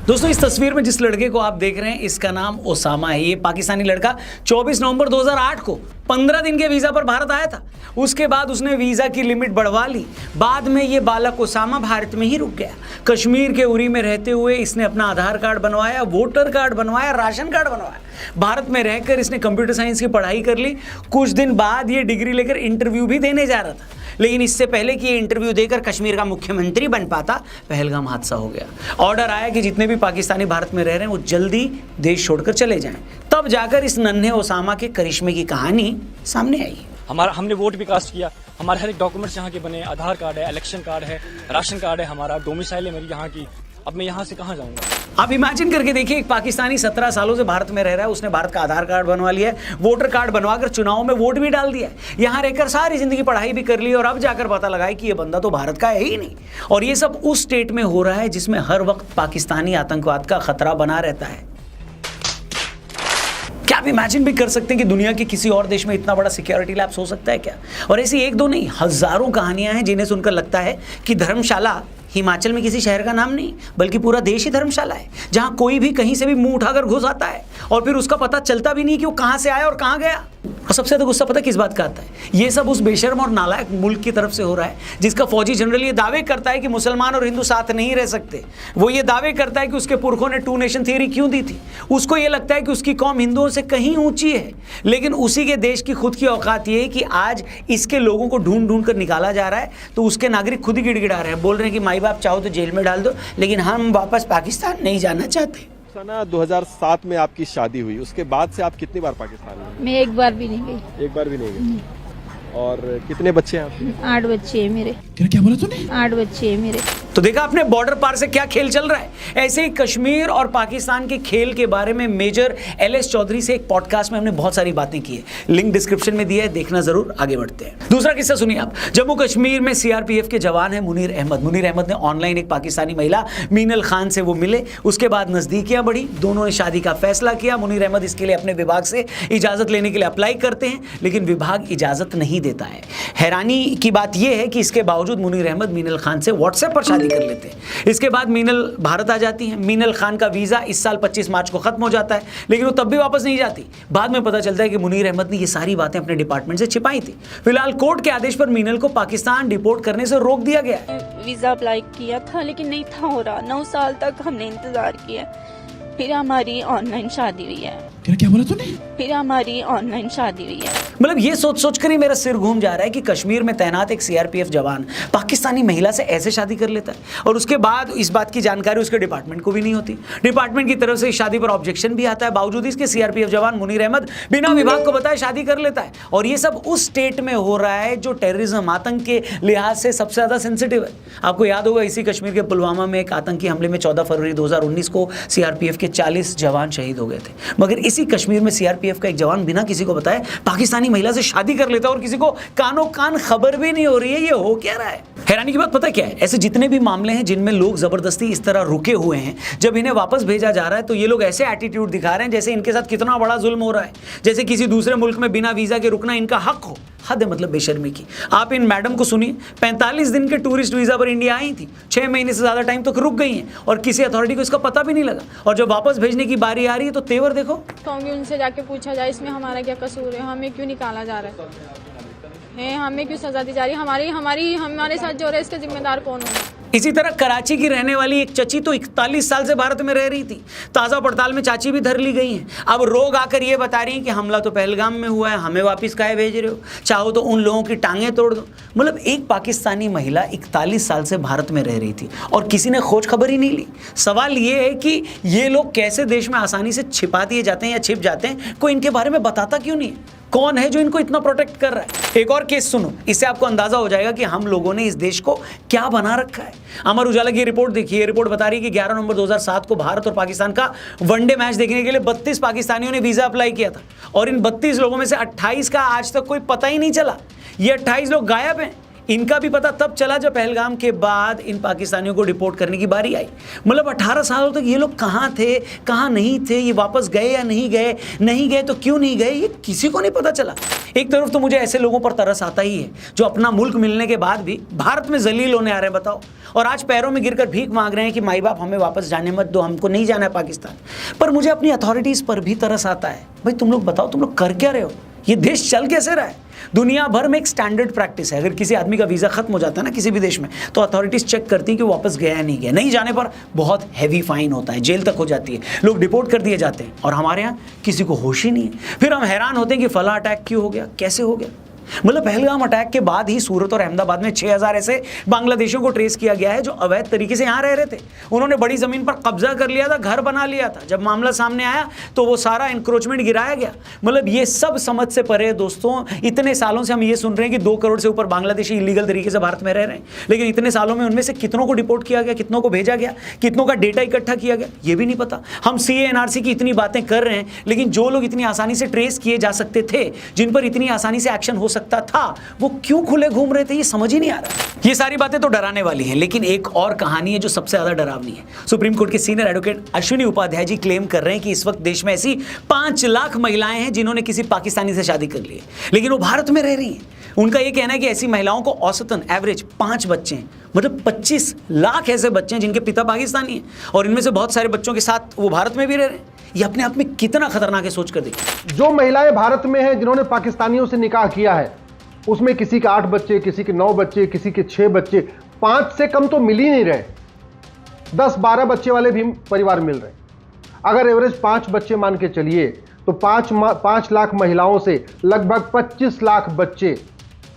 दोस्तों इस तस्वीर में जिस लड़के को आप देख रहे हैं इसका नाम ओसामा है। ये पाकिस्तानी लड़का 24 नवंबर 2008 को 15 दिन के वीजा पर भारत आया था। उसके बाद उसने वीजा की लिमिट बढ़वा ली। बाद में ये बालक ओसामा भारत में ही रुक गया। कश्मीर के उरी में रहते हुए इसने अपना आधार कार्ड बनवाया, वोटर कार्ड बनवाया, राशन कार्ड बनवाया। भारत में रहकर इसने कंप्यूटर साइंस की पढ़ाई कर ली। कुछ दिन बाद ये डिग्री लेकर इंटरव्यू भी देने जा रहा था, लेकिन इससे पहले कि ये इंटरव्यू देकर कश्मीर का मुख्यमंत्री बन पाता, पहलगाम हादसा हो गया। ऑर्डर आया कि जितने भी पाकिस्तानी भारत में रह रहे हैं वो जल्दी देश छोड़कर चले जाएं। तब जाकर इस नन्हे ओसामा के करिश्मे की कहानी सामने आई। हमने वोट भी कास्ट किया, हमारे हर एक डॉक्यूमेंट्स यहाँ के बने, आधार कार्ड है, इलेक्शन कार्ड है, राशन कार्ड है, हमारा डोमिसाइल है मेरी यहाँ की। अब मैं यहाँ से कहाँ जाऊँगा? आप इमेजिन करके देखिए, एक पाकिस्तानी 17 सालों से भारत में रह रहा है, उसने भारत का आधार कार्ड बनवा लिया है, वोटर कार्ड बनवाकर चुनाव में वोट भी डाल दिया है, यहाँ रहकर सारी जिंदगी पढ़ाई भी कर ली और अब जाकर पता लगा है कि ये बंदा तो भारत का है ही नहीं। और ये सब उस स्टेट में हो रहा है जिसमें हर वक्त पाकिस्तानी आतंकवाद का खतरा बना रहता है। क्या आप इमेजिन भी कर सकते हैं कि दुनिया के किसी और देश में इतना बड़ा सिक्योरिटी लैप्स हो सकता है क्या? और ऐसी एक दो नहीं, हजारों कहानियां हैं जिन्हें सुनकर लगता है कि धर्मशाला हिमाचल में किसी शहर का नाम नहीं बल्कि पूरा देश ही धर्मशाला है, जहां कोई भी कहीं से भी मुंह उठाकर घुस आता है और फिर उसका पता चलता भी नहीं कि वो कहां से आया और कहां गया। और सबसे ज्यादा गुस्सा पता किस बात का आता है? ये सब उस बेशर्म और नालायक मुल्क की तरफ से हो रहा है जिसका फौजी जनरल ये दावे करता है कि मुसलमान और हिंदू साथ नहीं रह सकते। वो ये दावे करता है कि उसके पुरखों ने 2 नेशन थ्योरी क्यों दी थी। उसको ये लगता है कि उसकी कौम हिंदुओं से कहीं ऊंची है, लेकिन उसी के देश की खुद की औकात ये है कि आज इसके लोगों को ढूंढ ढूंढ कर निकाला जा रहा है, तो उसके नागरिक खुद ही गिड़गिड़ा रहे हैं, बोल रहे हैं कि माई बाप चाहो तो जेल में डाल दो, लेकिन हम वापस पाकिस्तान नहीं जाना चाहते। सना 2007 में आपकी शादी हुई, उसके बाद से आप कितनी बार पाकिस्तान में? मैं एक बार भी नहीं गई। एक बार भी नहीं गई। और कितने बच्चे हैं आपके? 8 बच्चे हैं मेरे। क्या बोला तूने? 8 बच्चे हैं मेरे। तो देखा आपने बॉर्डर पार से क्या खेल चल रहा है। ऐसे ही कश्मीर और पाकिस्तान के खेल के बारे में मेजर LS चौधरी से एक पॉडकास्ट में हमने बहुत सारी बातें की है, लिंक डिस्क्रिप्शन में दिया है, देखना जरूर। आगे बढ़ते हैं। दूसरा किस्सा सुनिए आप। जम्मू कश्मीर में CRPF के जवान है मुनीर अहमद ने ऑनलाइन एक पाकिस्तानी महिला मीनल खान से वो मिले, उसके बाद नजदीकियां बढ़ी, दोनों ने शादी का फैसला किया। मुनीर अहमद इसके लिए अपने विभाग से इजाजत लेने के लिए अप्लाई करते हैं, लेकिन विभाग इजाजत नहीं देता है। हैरानी की बात यह है कि इसके बावजूद मुनीर अहमद मीनल खान से व्हाट्सएप पर शादी कर लेते हैं। इसके बाद मीनल भारत आ जाती हैं। मीनल खान का वीजा इस साल 25 मार्च को खत्म हो जाता है, लेकिन वो तब भी वापस नहीं जाती। बाद में पता चलता है कि मुनीर अहमद ने ये सारी बातें अपने डिपार्टमेंट से छिपाई थी। फिलहाल कोर्ट के आदेश पर मीनल को पाकिस्तान डिपोर्ट करने से रोक दिया गया है। वीजा अप्लाई किया था लेकिन नहीं था हो रहा। 9 साल तक हमने इंतजार किया, फिर हमारी ऑनलाइन शादी हुई है। क्या बोला तूने? फिर हमारी ऑनलाइन शादी हुई है। मतलब ये सोच सोच कर ही मेरा सिर घूम जा रहा है कि कश्मीर में तैनात एक CRPF जवान पाकिस्तानी महिला से ऐसे शादी कर लेता है और उसके बाद इस बात की जानकारी उसके डिपार्टमेंट को भी नहीं होती। डिपार्टमेंट की तरफ से इस शादी पर ऑब्जेक्शन भी आता है, बावजूद इसके CRPF जवान मुनीर अहमद बिना विभाग को बताए शादी कर लेता है। और ये सब उस स्टेट में हो रहा है जो टेररिज्म, आतंक के लिहाज से सबसे ज्यादा सेंसिटिव है। आपको याद होगा इसी कश्मीर के पुलवामा में एक आतंकी हमले में 14 फरवरी 2019 को CRPF के 40 जवान शहीद हो गए थे। मगर इसी कश्मीर में CRPF का एक जवान बिना किसी को बताए पाकिस्तानी महिला से शादी कर लेता है और किसी को कानो कान खबर भी नहीं हो रही है। ये हो क्या रहा है? हैरानी की बात पता क्या है? ऐसे जितने भी मामले हैं जिनमें लोग जबरदस्ती इस तरह रुके हुए हैं, जब इन्हें वापस भेजा जा रहा है तो ये लोग ऐसे एटीट्यूड दिखा रहे हैं जैसे इनके साथ कितना बड़ा जुल्म हो रहा है, जैसे किसी दूसरे मुल्क में बिना वीजा के रुकना इनका हक हो। हद है मतलब बेशर्मी की। आप इन मैडम को सुनिए, 45 दिन के टूरिस्ट वीजा पर इंडिया आई थी, 6 महीने से ज्यादा टाइम तक रुक गई हैं और किसी अथॉरिटी को इसका पता भी नहीं लगा। और जब वापस भेजने की बारी आ रही है तो तेवर देखो। कहूँगी उनसे जाके पूछा जाए इसमें हमारा क्या कसूर है, हमें क्यों निकाला जा रहा है, हमें क्यों सजा दी जा रही है, हमारे साथ जो हो रहा है इसके जिम्मेदार कौन होगा। इसी तरह कराची की रहने वाली एक चची तो 41 साल से भारत में रह रही थी। ताज़ा पड़ताल में चाची भी धर ली गई हैं। अब रोग आकर ये बता रही हैं कि हमला तो पहलगाम में हुआ है, हमें वापस काहे भेज रहे हो, चाहो तो उन लोगों की टांगें तोड़ दो। मतलब एक पाकिस्तानी महिला 41 साल से भारत में रह रही थी और किसी ने खोज खबर ही नहीं ली। सवाल ये है कि ये लोग कैसे देश में आसानी से छिपा दिए जाते हैं या छिप जाते हैं, कोई इनके बारे में बताता क्यों नहीं है? कौन है जो इनको इतना प्रोटेक्ट कर रहा है? एक और केस सुनो, इससे आपको अंदाजा हो जाएगा कि हम लोगों ने इस देश को क्या बना रखा है। अमर उजाला की रिपोर्ट देखिए। ये रिपोर्ट बता रही है कि 11 नवंबर 2007 को भारत और पाकिस्तान का वनडे मैच देखने के लिए 32 पाकिस्तानियों ने वीजा अप्लाई किया था और इन 32 लोगों में से 28 का आज तक कोई पता ही नहीं चला। ये 28 लोग गायब हैं। इनका भी पता तब चला जब पहलगाम के बाद इन पाकिस्तानियों को डिपोर्ट करने की बारी आई। मतलब 18 सालों तक ये लोग कहाँ थे, कहाँ नहीं थे, ये वापस गए या नहीं गए, नहीं गए तो क्यों नहीं गए, ये किसी को नहीं पता चला। एक तरफ तो मुझे ऐसे लोगों पर तरस आता ही है जो अपना मुल्क मिलने के बाद भी भारत में जलील होने आ रहे हैं, बताओ, और आज पैरों में गिरकर भीख मांग रहे हैं कि माई बाप हमें वापस जाने मत दो, हमको नहीं जाना है पाकिस्तान। पर मुझे अपनी अथॉरिटीज़ पर भी तरस आता है। भाई तुम लोग बताओ, तुम लोग कर क्या रहे हो, ये देश चल कैसे रहा है। दुनिया भर में एक स्टैंडर्ड प्रैक्टिस है, अगर किसी आदमी का वीज़ा खत्म हो जाता है ना किसी भी देश में, तो अथॉरिटीज़ चेक करती हैं कि वो वापस गया नहीं गया, नहीं जाने पर बहुत हैवी फाइन होता है, जेल तक हो जाती है, लोग डिपोर्ट कर दिए जाते हैं। और हमारे यहाँ किसी को होश ही नहीं है। फिर हम हैरान होते हैं कि फला अटैक क्यों हो गया, कैसे हो गया। मतलब पहलगाम अटैक के बाद ही सूरत और अहमदाबाद में 6000 ऐसे बांग्लादेशियों को ट्रेस किया गया है जो अवैध तरीके से यहाँ रह रहे थे। उन्होंने बड़ी ज़मीन पर कब्जा कर लिया था, घर बना लिया था। जब मामला सामने आया तो वो सारा इंक्रोचमेंट गिराया गया। मतलब ये सब समझ से परे है दोस्तों। इतने सालों से हम ये सुन रहे हैं कि 2 करोड़ से ऊपर बांग्लादेशी इलीगल तरीके से भारत में रह रहे हैं, लेकिन इतने सालों में उनमें से कितनों को डिपोर्ट किया गया, कितनों को भेजा गया, कितनों का डेटा इकट्ठा किया गया, ये भी नहीं पता। हम CA NRC की इतनी बातें कर रहे हैं, लेकिन जो लोग इतनी आसानी से ट्रेस किए जा सकते थे, जिन पर इतनी आसानी से एक्शन हो सकता था, वो क्यों खुले घूम रहे थे, ये समझ ही नहीं आ रहा। ये सारी बातें तो डराने वाली हैं, लेकिन एक और कहानी है जो सबसे ज्यादा डरावनी है। सुप्रीम कोर्ट के senior advocate Ashwini Upadhyay ji claim कर रहे हैं कि इस वक्त देश में ऐसी 5 लाख महिलाएं हैं जिन्होंने किसी पाकिस्तानी से शादी कर ली है, लेकिन वो भारत में रह रही हैं। उनका ये कहना है कि ऐसी महिलाओं को औसतन एवरेज 5 बच्चे हैं, मतलब 25 लाख ऐसे बच्चे हैं जिनके पिता पाकिस्तानी हैं, और इनमें से बहुत सारे बच्चों के साथ वो भारत में भी रह रहे हैं। ये अपने आप में कितना खतरनाक है, सोच कर देखिए। जो महिलाएं भारत में हैं जिन्होंने पाकिस्तानियों से निकाह किया है, उसमें किसी के 8 बच्चे, किसी के 9 बच्चे, किसी के 6 बच्चे, 5 से कम तो मिल ही नहीं रहे। 10-12 बच्चे वाले भी परिवार मिल रहे। अगर एवरेज 5 बच्चे मान के चलिए तो 5 लाख महिलाओं से लगभग 25 लाख बच्चे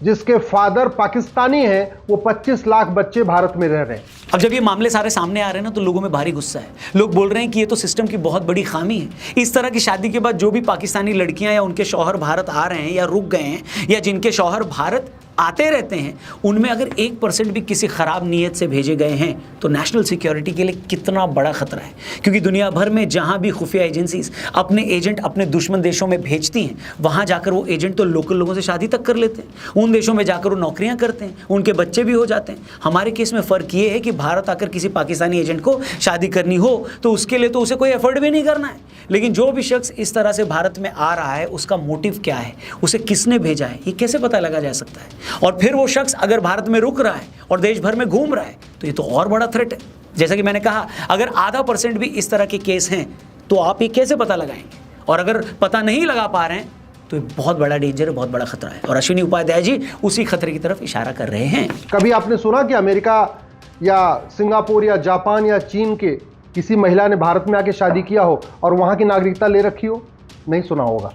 जिसके फादर पाकिस्तानी हैं, वो 25 लाख बच्चे भारत में रह रहे हैं। अब जब ये मामले सारे सामने आ रहे हैं ना, तो लोगों में भारी गुस्सा है। लोग बोल रहे हैं कि ये तो सिस्टम की बहुत बड़ी खामी है। इस तरह की शादी के बाद जो भी पाकिस्तानी लड़कियां या उनके शौहर भारत आ रहे हैं या रुक गए हैं, या जिनके शौहर भारत आते रहते हैं, उनमें अगर 1% भी किसी खराब नीयत से भेजे गए हैं तो नेशनल सिक्योरिटी के लिए कितना बड़ा खतरा है। क्योंकि दुनिया भर में जहां भी खुफिया एजेंसीज अपने एजेंट अपने दुश्मन देशों में भेजती हैं, वहां जाकर वो एजेंट तो लोकल लोगों से शादी तक कर लेते हैं। उन देशों में जाकर वो नौकरियां करते हैं, उनके बच्चे भी हो जाते हैं। हमारे केस में फ़र्क ये है कि भारत आकर किसी पाकिस्तानी एजेंट को शादी करनी हो तो उसके लिए तो उसे कोई एफर्ट भी नहीं करना है। लेकिन जो भी शख्स इस तरह से भारत में आ रहा है, उसका मोटिव क्या है, उसे किसने भेजा है, ये कैसे पता लगा जा सकता है। और फिर वो शख्स अगर भारत में रुक रहा है और देश भर में घूम रहा है, तो ये तो और बड़ा थ्रेट है। जैसा कि मैंने कहा, अगर आधा % भी इस तरह के केस हैं तो आप ये कैसे पता लगाएंगे, और अगर पता नहीं लगा पा रहे हैं तो ये बहुत बड़ा डेंजर है, बहुत बड़ा खतरा है। और अश्विनी उपाध्याय जी उसी खतरे की तरफ इशारा कर रहे हैं। कभी आपने सुना कि अमेरिका या सिंगापुर या जापान या चीन के किसी महिला ने भारत में आके शादी किया हो और वहाँ की नागरिकता ले रखी हो? नहीं सुना होगा।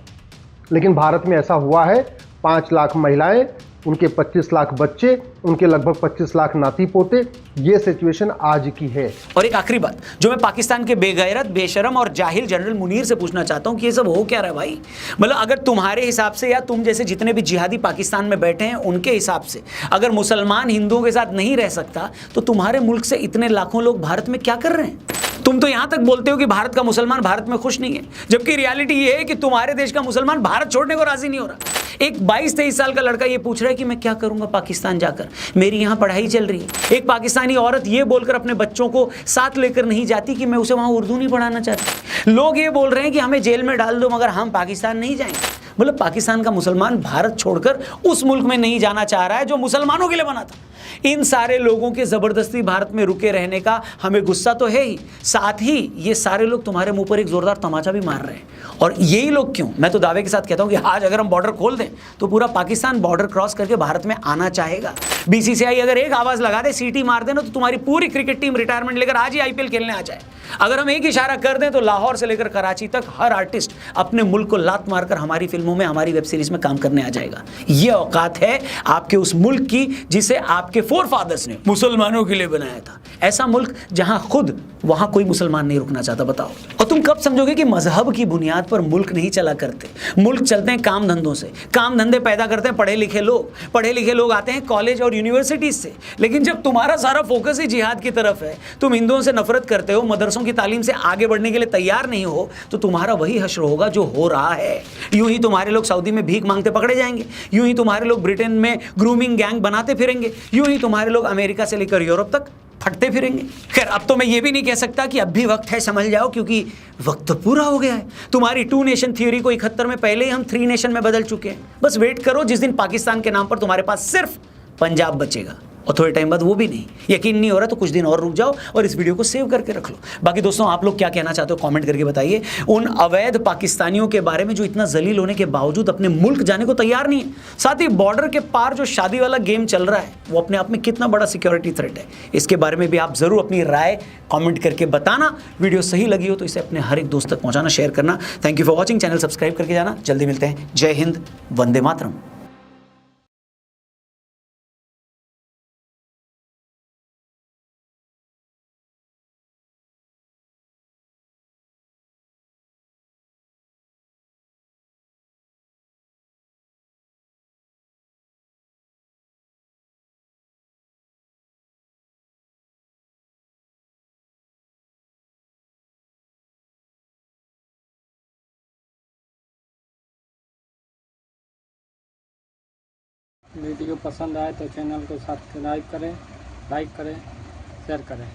लेकिन भारत में ऐसा हुआ है। 5 लाख महिलाएं, उनके 25 लाख बच्चे, उनके लगभग 25 लाख नाती पोते, ये सिचुएशन आज की है। और एक आखिरी बात जो मैं पाकिस्तान के बेगैरत, बेशरम और जाहिल जनरल मुनीर से पूछना चाहता हूं कि ये सब हो क्या रहा है भाई। मतलब अगर तुम्हारे हिसाब से या तुम जैसे जितने भी जिहादी पाकिस्तान में बैठे हैं उनके हिसाब से अगर मुसलमान हिंदुओं के साथ नहीं रह सकता, तो तुम्हारे मुल्क से इतने लाखों लोग भारत में क्या कर रहे हैं। तुम तो यहां तक बोलते हो कि भारत का मुसलमान भारत में खुश नहीं है, जबकि रियलिटी ये है कि तुम्हारे देश का मुसलमान भारत छोड़ने को राजी नहीं हो रहा। एक 22-23 साल का लड़का ये पूछ रहा है कि मैं क्या करूंगा पाकिस्तान जाकर, मेरी यहाँ पढ़ाई चल रही है। एक पाकिस्तानी औरत ये बोलकर अपने बच्चों को साथ लेकर नहीं जाती कि मैं उसे वहाँ उर्दू नहीं पढ़ाना चाहती। लोग ये बोल रहे हैं कि हमें जेल में डाल दो मगर हम पाकिस्तान नहीं जाएंगे। मतलब पाकिस्तान का मुसलमान भारत छोड़कर उस मुल्क में नहीं जाना चाह रहा है जो मुसलमानों के लिए बना था। इन सारे लोगों के ज़बरदस्ती भारत में रुके रहने का हमें गुस्सा तो है ही, साथ ही ये सारे लोग तुम्हारे मुंह पर एक ज़ोरदार तमाचा भी मार रहे हैं। और यही लोग क्यों, मैं तो दावे के साथ कहता हूं कि आज अगर हम बॉर्डर खोल दें तो पूरा पाकिस्तान बॉर्डर क्रॉस करके भारत में आना चाहेगा। BCCI अगर एक आवाज़ लगा दे, सीटी मार देना, तो तुम्हारी पूरी क्रिकेट टीम रिटायरमेंट लेकर आज ही IPL खेलने आ जाए। अगर हम एक इशारा कर दें तो लाहौर से लेकर कराची तक हर आर्टिस्ट अपने मुल्क को लात मारकर हमारी फिल्मों में, हमारी वेब सीरीज में काम करने आ जाएगा। ये औकात है आपके उस मुल्क की जिसे आपके फोरफादर्स ने मुसलमानों के लिए बनाया था। ऐसा मुल्क जहां खुद वहां कोई मुसलमान नहीं रुकना चाहता, बताओ। और तुम कब समझोगे कि मजहब की बुनियाद पर मुल्क नहीं चला करते? मुल्क चलते हैं काम धंधों से, काम धंधे पैदा करते हैं पढ़े लिखे लोग आते हैं कॉलेज और यूनिवर्सिटीज से। लेकिन जब तुम्हारा सारा फोकस ही जिहाद की तरफ है, तुम हिंदुओं से नफरत करते हो, मदरसों की तालीम से आगे बढ़ने के लिए तैयार नहीं हो, तो तुम्हारा वही हश्र होगा जो हो रहा है। यूं ही तुम्हारे लोग सऊदी में भीख मांगते पकड़े जाएंगे, यूं ही तुम्हारे लोग ब्रिटेन में ग्रूमिंग गैंग बनाते फिरेंगे, यूं ही तुम्हारे लोग अमेरिका से लेकर यूरोप तक फटते फिरेंगे। खैर, अब तो मैं ये भी नहीं कह सकता कि अब भी वक्त है, समझ जाओ, क्योंकि वक्त तो पूरा हो गया है। तुम्हारी 2 नेशन थ्योरी को 71 में पहले ही हम 3 नेशन में बदल चुके हैं। बस वेट करो जिस दिन पाकिस्तान के नाम पर तुम्हारे पास सिर्फ पंजाब बचेगा, और थोड़े टाइम बाद वो भी नहीं। यकीन नहीं हो रहा तो कुछ दिन और रुक जाओ और इस वीडियो को सेव करके रख लो। बाकी दोस्तों, आप लोग क्या कहना चाहते हो कमेंट करके बताइए उन अवैध पाकिस्तानियों के बारे में जो इतना जलील होने के बावजूद अपने मुल्क जाने को तैयार नहीं है। साथ ही बॉर्डर के पार जो शादी वाला गेम चल रहा है वो अपने आप में कितना बड़ा सिक्योरिटी थ्रेट है, इसके बारे में भी आप जरूर अपनी राय कॉमेंट करके बताना। वीडियो सही लगी हो तो इसे अपने हर एक दोस्त तक पहुंचाना, शेयर करना। Thank you for watching, channel subscribe करके जाना। जल्दी मिलते हैं। जय हिंद, वंदे मातरम। वीडियो पसंद आए तो चैनल को सब्सक्राइब करें, लाइक करें, शेयर करें।